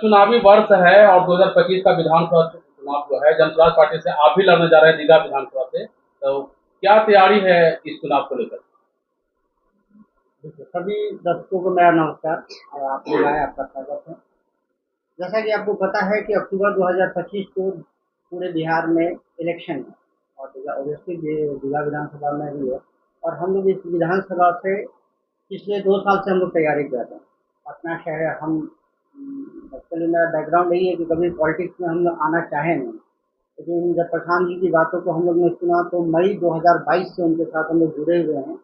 चुनावी वर्ष है और 2025 का विधानसभा चुनाव जो है जनसुराज पार्टी से आप भी लड़ने जा रहे हैं दीघा विधानसभा से, तो क्या तैयारी है इस चुनाव को लेकर? सभी दर्शकों को मेरा नमस्कार और आप लोग आए, आपका स्वागत है। जैसा कि आपको पता है कि अक्टूबर 2025 को पूरे बिहार में इलेक्शन है और ऑब्वियसली जिला विधानसभा में भी है। और हम लोग इस विधानसभा से पिछले 2 साल से हम लोग तैयारी कर रहे हैं। पटना शहर हम एक्चुअली मेरा बैकग्राउंड यही है कि कभी पॉलिटिक्स में हम लोग आना चाहे नहीं, लेकिन जब प्रधान जी की बातों को हम लोग ने सुना तो मई 2022 से उनके साथ हम लोग जुड़े हुए हैं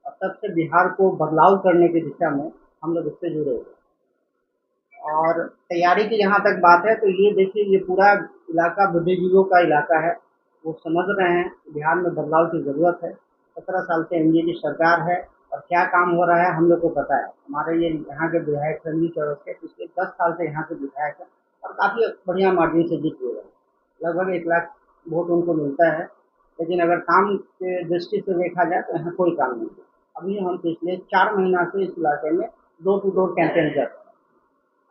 और तब से बिहार को बदलाव करने की दिशा में हम लोग इससे जुड़े हुए हैं। और तैयारी की जहाँ तक बात है तो ये देखिए, ये पूरा इलाका बुद्धिजीवियों का इलाका है। वो समझ रहे हैं कि बिहार में बदलाव की ज़रूरत है। 17 साल से एनडीए की सरकार है और क्या काम हो रहा है हम लोग को पता है। हमारे ये यहाँ के विधायक संजीव चौरसिया पिछले 10 साल से यहाँ के विधायक हैं और काफ़ी बढ़िया मार्जिन से जीत हुए हैं। लगभग 1 लाख वोट उनको मिलता है। लेकिन अगर काम के दृष्टि से देखा जाए तो यहाँ कोई काम नहीं है। अभी हम पिछले 4 महीना से इस इलाके में डोर टू डोर कैंपेन कर रहे हैं।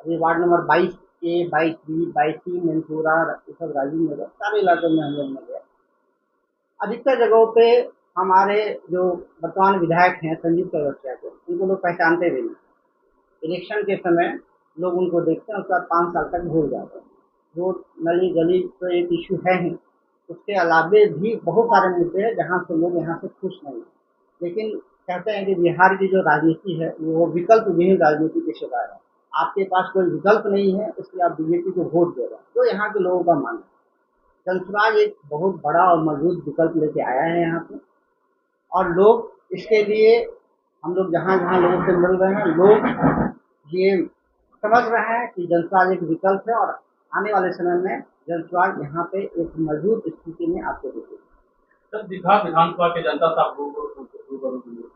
अभी ward number 22A, 22B, 22C, Mainpura, ये सब राजीव नगर सारे इलाकों में हम लोग में गए। अधिकतर जगहों पे हमारे जो वर्तमान विधायक हैं संजीव चौरसिया को, उनको लोग पहचानते भी नहीं। इलेक्शन के समय लोग उनको देखते हैं, उसके बाद 5 साल तक भूल जाते हैं। रोड नली गली तो एक इशू है ही, उसके अलावे भी बहुत सारे मुद्दे हैं जहाँ से लोग यहाँ से खुश नहीं हैं। लेकिन कहते हैं कि बिहार की जो राजनीति है वो विकल्प विहीन राजनीति के शिकार है। आपके पास कोई विकल्प नहीं है इसलिए आप बीजेपी को वोट दे रहे हैं, तो यहाँ के लोगों का मानना है। जनसुराज एक बहुत बड़ा और मजबूत विकल्प लेके आया है यहाँ पे और लोग इसके लिए, हम लोग जहाँ जहाँ लोगों से मिल रहे हैं, लोग ये समझ रहे हैं कि जनसुराज एक विकल्प है और आने वाले समय में जनसुराज यहाँ पे एक मजबूत स्थिति में आपको दिखेगी। सर, दीघा विधानसभा के जनता से आप रूबरू हुए,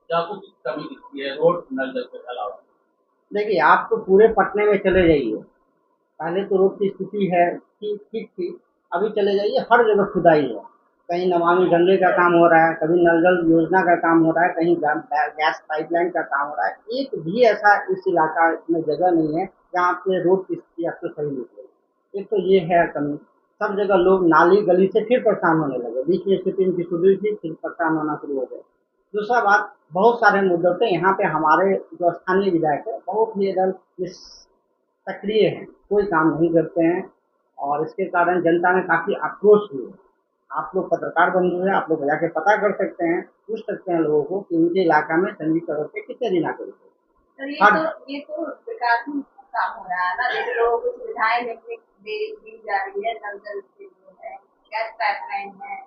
क्या कुछ कमी दिखती है रोड नल जल के अलावा? देखिए, आप तो पूरे पटने में चले जाइए, पहले तो रोड की स्थिति है ठीक ठीक थी, अभी चले जाइए हर जगह खुदाई है। कहीं नमामि गंगे का काम हो रहा है, कभी नल जल योजना का काम हो रहा है, कहीं गैस पाइपलाइन का काम हो रहा है। एक भी ऐसा इस इलाका में जगह नहीं है जहाँ पे रोड की स्थिति आपको सही निकलेगी। एक तो ये है कमी। सब जगह लोग नाली गली से फिर परेशान होने लगे, बीच में स्थिति इनकी सुधरी थी फिर परेशान होना शुरू हो गए। दूसरा बात, बहुत सारे मुद्दों पे यहाँ पे हमारे जो स्थानीय विधायक है बहुत ही एकदम सक्रिय हैं, कोई काम नहीं करते हैं और इसके कारण जनता में काफ़ी आक्रोश हुई है। आप लोग पत्रकार बंधु हैं, आप लोग जाके पता कर सकते हैं, पूछ सकते हैं लोगों को कि उनके इलाका में संजीव चौरसिया कितने दिन आके रुके। सर, हर ये तो विकासात्मक काम हो रहा है ना, जैसे लोगों को सुविधाएं दी जा रही है, नल जल से जो है, गैस पाइपलाइन है,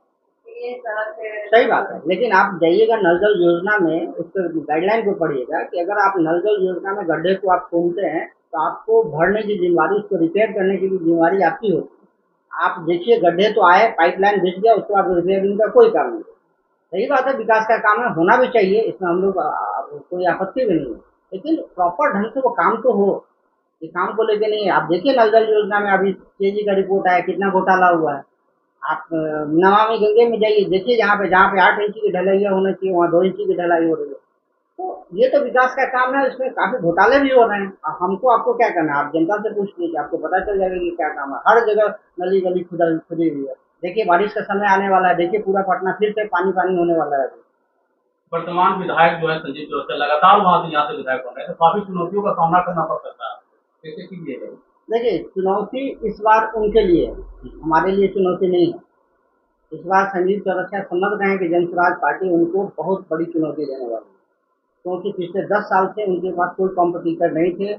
ये सड़क सही बात है, लेकिन आप जाइएगा नल जल योजना में, उस पर गाइडलाइन को पढ़िएगा कि अगर आप नल जल योजना में गड्ढे को आप खोदते हैं तो आपको भरने की जिम्मेवारी, उसको रिपेयर करने की भी जिम्मेवारी आपकी होती है। आप देखिए, गड्ढे तो आए, पाइपलाइन बिछ गया, उसके बाद रिपेयरिंग का कोई काम नहीं। सही बात है, विकास का काम है, होना भी चाहिए, इसमें हम लोग कोई आपत्ति भी नहीं है, लेकिन प्रॉपर ढंग से वो काम तो हो। ये काम को लेके नहीं है। आप देखिए नल जल योजना में अभी केजी का रिपोर्ट आया, कितना घोटाला हुआ है। आप नमामि गंगे में जाइए, देखिए जहाँ पे 8 इंची की ढलैया होना चाहिए वहाँ 2 इंची की ढलाई हो रही है। तो ये तो विकास का काम है, इसमें काफी घोटाले भी हो रहे हैं। हमको आपको क्या करना है, आप जनता से पूछ लीजिए, आपको पता चल जाएगा कि क्या काम है। हर जगह नली गली खुदी हुई है। देखिए बारिश का समय आने वाला है, देखिए पूरा पटना फिर से पानी पानी होने वाला है अभी। वर्तमान विधायक जो है संजीव चौरसिया लगातार वहां से यहाँ से विधायक बन रहे हैं, तो काफी चुनौतियों का सामना करना पड़ सकता है, कैसे कीजिएगा? देखिए, चुनौती इस बार उनके लिए है, हमारे लिए चुनौती नहीं है। इस बार संजीव चौरसिया समझ रहे हैं कि जनसुराज पार्टी उनको बहुत बड़ी चुनौती देने वाली है, क्योंकि पिछले 10 साल से उनके पास कोई कॉम्पिटिटर नहीं थे।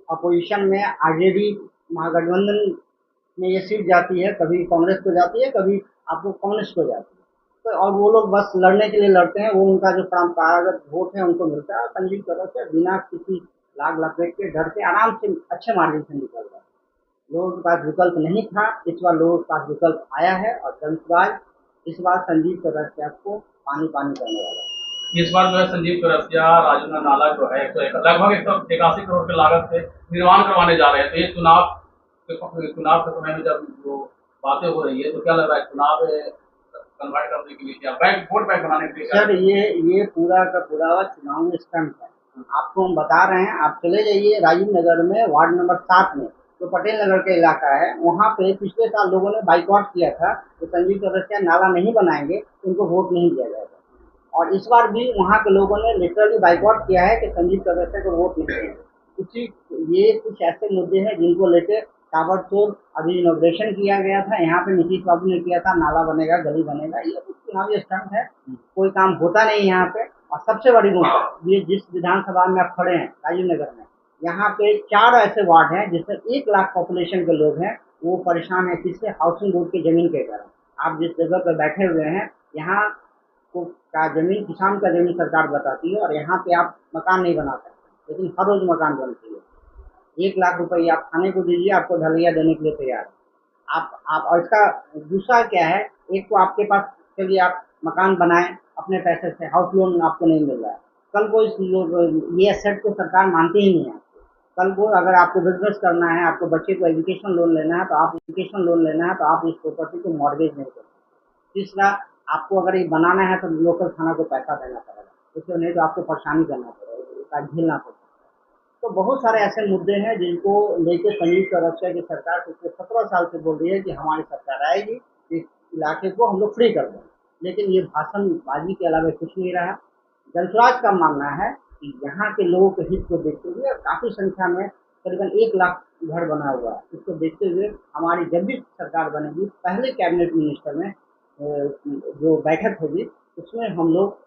अपोजिशन में आरजेडी महागठबंधन में ये सीट जाती है, कभी कांग्रेस को जाती है, कभी आपको कम्युनिस्ट को जाती है। तो और वो लोग बस लड़ने के लिए लड़ते हैं, वो उनका जो परंपरागत वोट है उनको मिलता है। संजीव चौरसिया बिना किसी लाग लपेट के डर के आराम से अच्छे मार्जिन से निकल रहा है। लोगों के पास विकल्प नहीं था, इस बार लोगों के पास विकल्प आया है और जनसुराज इस बार संजीव चौरसिया को पानी पानी करने वाला है। इस बार जो है संजीव चौरसिया राजूना नाला जो है लगभग 181 करोड़ की लागत से निर्माण करवाने जा रहे हैं, तो ये चुनाव के समय में जब वो बातें हो रही है तो क्या लग रहा है, चुनाव कन्वर्ट करने के लिए, क्या बैंक वोट बैंक बनाने के लिए? सर, ये पूरा का पूरा चुनाव में स्टंट है। आपको हम बता रहे हैं, आप चले जाइए राजीव नगर में वार्ड नंबर 7 में, जो पटेल नगर का इलाका है, वहाँ पे पिछले साल लोगों ने बाइकआउट किया था कि संजीव चौरसिया नाला नहीं बनाएंगे, उनको वोट नहीं दिया जाएगा। और इस बार भी वहाँ के लोगों ने लिटरली बाइकआउट किया है कि संजीव चौरसिया को वोट नहीं देंगे। उसी ये कुछ ऐसे मुद्दे हैं जिनको लेकर ताबड़तोड़ अभी इनॉग्रेशन किया गया था, यहाँ पे नीतीश बाबू ने किया था, नाला बनेगा, गली बनेगा, ये कुछ चुनावी स्टंट है, कोई काम होता नहीं यहाँ पे। और सबसे बड़ी बात, ये जिस विधानसभा में आप खड़े हैं राजीव नगर में, यहाँ पे 4 ऐसे वार्ड हैं जिसमें 1 लाख पॉपुलेशन के लोग हैं, वो परेशान है किससे? हाउसिंग बोर्ड की जमीन के कारण। आप जिस जगह पर बैठे हुए हैं, यहाँ को का जमीन किसान का जमीन सरकार बताती है, और यहाँ पे आप मकान नहीं बना सकते, लेकिन हर रोज मकान बनती है। 1 लाख रुपए आप थाने को दीजिए, आपको ढलैया देने के लिए तैयार है। आप और इसका दूसरा क्या है, एक तो आपके पास, चलिए आप मकान बनाएं अपने पैसे से, हाउस लोन आपको नहीं मिल रहा है, कल को ये एसेट को सरकार मानती ही नहीं है। कल को अगर आपको बिजनेस करना है, आपको बच्चे को एजुकेशन लोन लेना है, तो आप एजुकेशन लोन लेना है तो आप इस प्रॉपर्टी को मॉर्गेज नहीं कर सकते। तीसरा, आपको अगर ये बनाना है तो लोकल थाना को पैसा देना पड़ेगा, उससे नहीं तो आपको परेशानी करना पड़ेगा, झेलना पड़ेगा। तो बहुत सारे ऐसे मुद्दे हैं जिनको लेके संयुक्त चौरसिया की सरकार पिछले 17 साल से बोल रही है कि हमारी सरकार आएगी, इस इलाके को हम लोग फ्री कर देंगे, लेकिन ये भाषणबाजी के अलावा कुछ नहीं रहा। जनसुराज का मानना है कि यहाँ के लोगों के हित को देखते हुए काफ़ी संख्या में करीबन 1 लाख घर बना हुआ है, इसको देखते हुए हमारी जब भी सरकार बनेगी, पहले कैबिनेट मिनिस्टर में जो बैठक होगी, उसमें हम लोग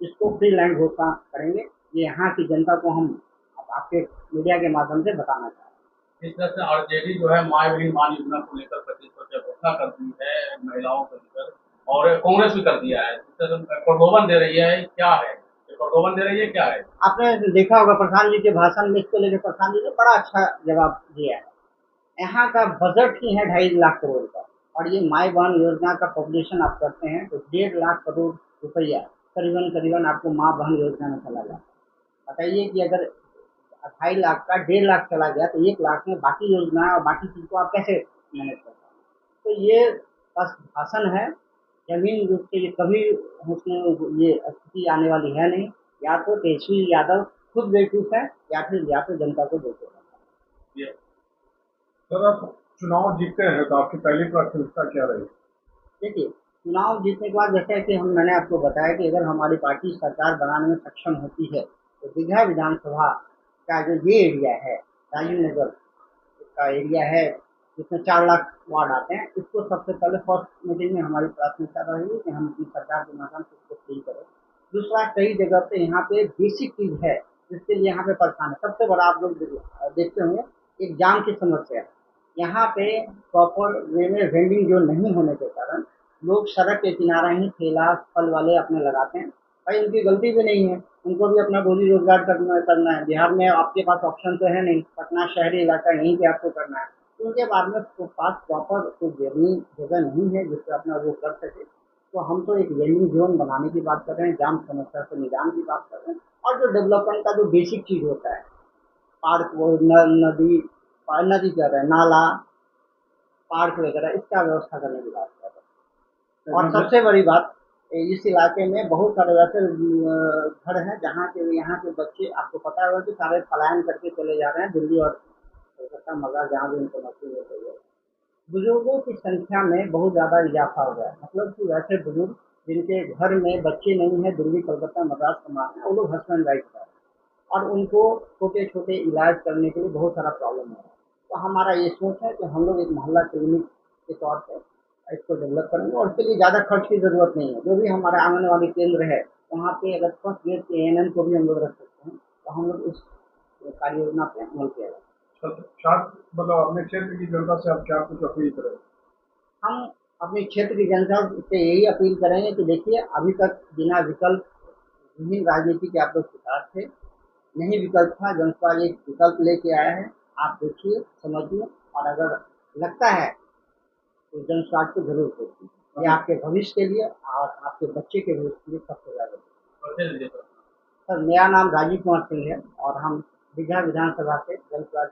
इसको फ्री लैंड घोषणा करेंगे। ये यहाँ की जनता को हम आपके मीडिया के माध्यम से बताना चाहते हैं। इस तरह से आरजेडी जो है माय बहन मान योजना को लेकर 25% घोषणा कर दी है महिलाओं को लेकर, और कांग्रेस भी कर दिया है, प्रलोभन दे रही है, क्या है ये प्रलोभन दे रही है, क्या है? आपने देखा होगा प्रधान जी के भाषण में, इसको लेकर प्रधान जी ने बड़ा अच्छा जवाब दिया है। यहाँ का बजट ही है 2.5 लाख करोड़ का, और ये माई बहन योजना का पब्लिशन आप करते हैं तो 1.5 लाख करोड़ रुपया करीबन करीबन आपको माँ बहन योजना में चला जाता है। बताइए कि अगर 2.5 लाख का 1.5 लाख चला गया तो 1 लाख में बाकी योजना और बाकी चीज को आप कैसे मैनेज कर पाएंगे? तो ये बस भाषण है, जमीन रूप से ये कभी उसमें ये स्थिति आने वाली है नहीं। या तो तेजस्वी यादव खुद बेवकूफ है, या फिर जनता को बेवकूफ है। सर, आप चुनाव जीतते हैं तो आपकी पहली प्राथमिकता क्या रहेगी? देखिए, चुनाव जीतने के बाद जैसे कि मैंने आपको बताया कि अगर हमारी पार्टी सरकार बनाने में सक्षम होती है, तो दीघा विधानसभा का जो ये एरिया है, राजीव नगर का एरिया है, जिसमें 4 लाख वार्ड आते हैं, इसको सबसे पहले फर्स्ट मीटिंग में हमारी प्राथमिकता रहेगी कि हम अपनी सरकार के माध्यम से इसको फ्री करें। दूसरा, कई जगह पे यहाँ पे बेसिक चीज है जिसके लिए यहाँ पे परेशान है। सबसे बड़ा आप लोग देखते होंगे, एक जाम की समस्या है। यहाँ पे प्रॉपर वे में वेंडिंग जोन नहीं होने के कारण लोग सड़क के किनारे ही ठेला फल वाले अपने लगाते हैं। भाई, उनकी गलती भी नहीं है, उनको भी अपना रोजी रोजगार करना है। बिहार में आपके पास ऑप्शन तो है नहीं, पटना शहरी इलाका यहीं पे आपको करना है, तो उनके बाद में तो पास प्रॉपर कोई जमीन जगह नहीं है जिससे अपना वो कर सके। तो हम तो एक वेंडिंग जोन बनाने की बात कर रहे हैं, जाम समस्या से निदान की बात कर रहे हैं, और जो डेवलपमेंट का जो बेसिक चीज होता है, पार्क, वो नदी नदी कर रहे हैं, नाला, पार्क वगैरह, इसका व्यवस्था करने की बात कर रहे हैं। और सबसे बड़ी बात, इस इलाके में बहुत सारे वैसे घर हैं जहाँ के यहाँ के बच्चे, आपको पता होगा कि सारे पलायन करके चले जा रहे हैं दिल्ली और कोलकाता, मगर जहाँ भी उनको नौकरी मिल रही है। बुजुर्गों की संख्या में बहुत ज़्यादा इजाफा हो गया है, मतलब कि वैसे बुजुर्ग जिनके घर में बच्चे नहीं है, दिल्ली कोलकाता मद्रास कमाते हैं, वो लोग हस्बैंड वाइफ हैं, और उनको छोटे छोटे इलाज करने के लिए बहुत सारा प्रॉब्लम है। तो हमारा ये सोच है कि हम लोग एक मोहल्ला क्लिनिक के तौर पर इसको डेवलप करेंगे, और इसके लिए ज़्यादा खर्च की ज़रूरत नहीं है। जो भी हमारा आंगनवाड़ी केंद्र है, वहाँ पे अगर फर्स्ट ग्रेड के एएनएम को भी हम लोग रख सकते हैं, तो हम लोग इस कार्य योजना पे अमल किया जाए। मतलब अपने क्षेत्र की जनता से आप क्या कुछ अपील करें? हम अपने क्षेत्र की जनता से यही अपील करेंगे कि देखिए, अभी तक बिना विकल्प विभिन्न राजनीति के आप लोग शिकार थे, नहीं विकल्प था, जनता एक विकल्प लेके आया है। आप देखिए, समझिए, और अगर लगता है तो जनस्वास्थ्य को जरूर सोचिए। ये आपके भविष्य के लिए और आपके बच्चे के भविष्य के लिए सबसे ज़्यादा। सर, मेरा नाम राजीव कुमार सिंह है, और हम दीघा विधानसभा से जनस्वास्थ्य